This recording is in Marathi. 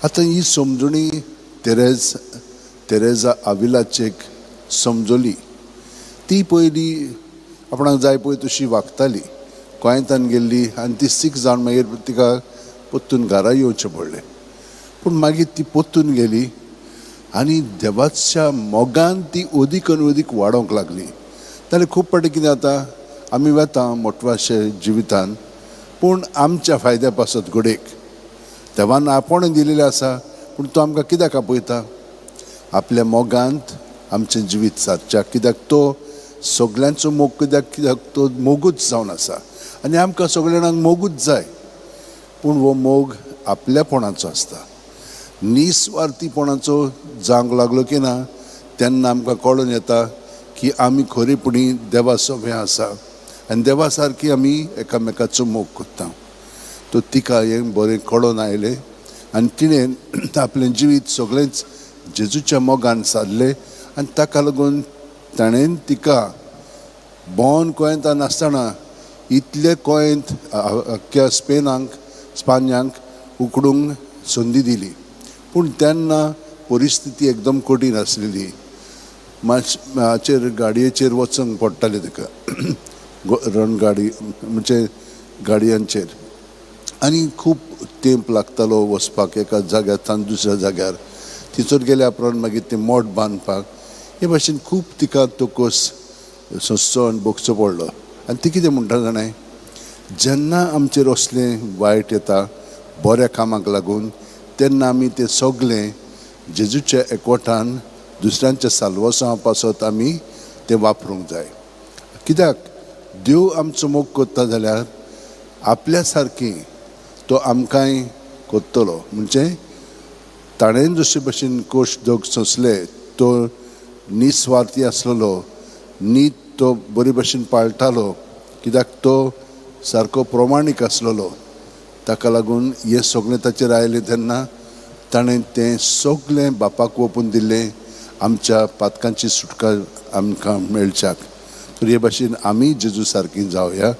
आतां ही समजुणी तेरेजा आविलाचेक समजली. ती पयलीं आपणाक जाय पळय तशी वागताली, गोंयांतान गेल्ली आनी ती सीख जावन मागीर तिका परतून घरा येवचें पडलें. पूण मागीर ती परतून गेली आनी देवाच्या मोगान ती अदीक आनी अदीक वाडोवंक लागली. जाल्यार खूब फावटी कितें जाता, आमी वेता मोटवाशे जिवितान, पूण आमच्या फायद्या पासत घोडेक देवान आपण दिलेलें आसा, पूण तो आमकां कित्याक आपयता? आपल्या मोगांत आमचें जिवीत सारच्याक. कित्याक तो सगल्यांचो मोग, कित्याक तो मोगूच जावन आसा आनी आमकां सगळ्या जाणांक मोगूच जाय. पूण हो मोग आपल्यापणाचो आसता, निस्वार्थीपणाचो जावंक लागलो की ना, तेन्ना आमकां कळून येता की आमी खरेपणी देवा सोबे आसा आनी देवा सारकी आमी एकामेकाचो मोग करता. तो तिका हें बरें कळून आयलें आनी तिणें आपलें जिवीत सगळेंच जेजूच्या मोगान सारलें. आनी ताका लागून ताणें तिका बोन गोंयांत आसतना इतले गोंयांत अख्ख्या स्पान्यांक उकडूंक संदी दिली. पूण तेन्ना परिस्थिती एकदम कठीण आसलेली. गाडयेचेर वचूंक पडटालें तिका, रणगाडी म्हणजे गाडयांचेर, आनी खूब तेंप लागतालो वचपाक एका जाग्यार दुसऱ्या जाग्यार. तिचोर गेल्या उपरांत मागीर तें मोट बांदपाक, हे भाशेन खूब तिका तोकोस सोंसचो आनी भोगचो पडलो. आनी ती कितें म्हणटा जाणां, जेन्ना आमचेर असलें वायट येता बऱ्या कामाक लागून, तेन्ना आमी तें सगळें जेजूच्या एकवटान दुसऱ्यांच्या साल्वसां पासत आमी तें वापरूंक जाय. कित्याक देव आमचो मोग करता जाल्यार आपल्या सारकी तो आमकांय कोत्तलो. म्हणजे ताणें जशे भशेन कोश दोग सोंसले, तो निस्वार्थी आसलेलो, नीत तो बरे भशेन पाळटालो, कित्याक तो सारको प्रमाणीक आसलेलो. ताका लागून हें सगळें ताचेर आयलें तेन्ना ताणें तें सगळें बापाक ओपून दिलें आमच्या पातकांची सुटका आमकां मेळच्याक. तर हे भाशेन आमी जेजू सारकीं जावया.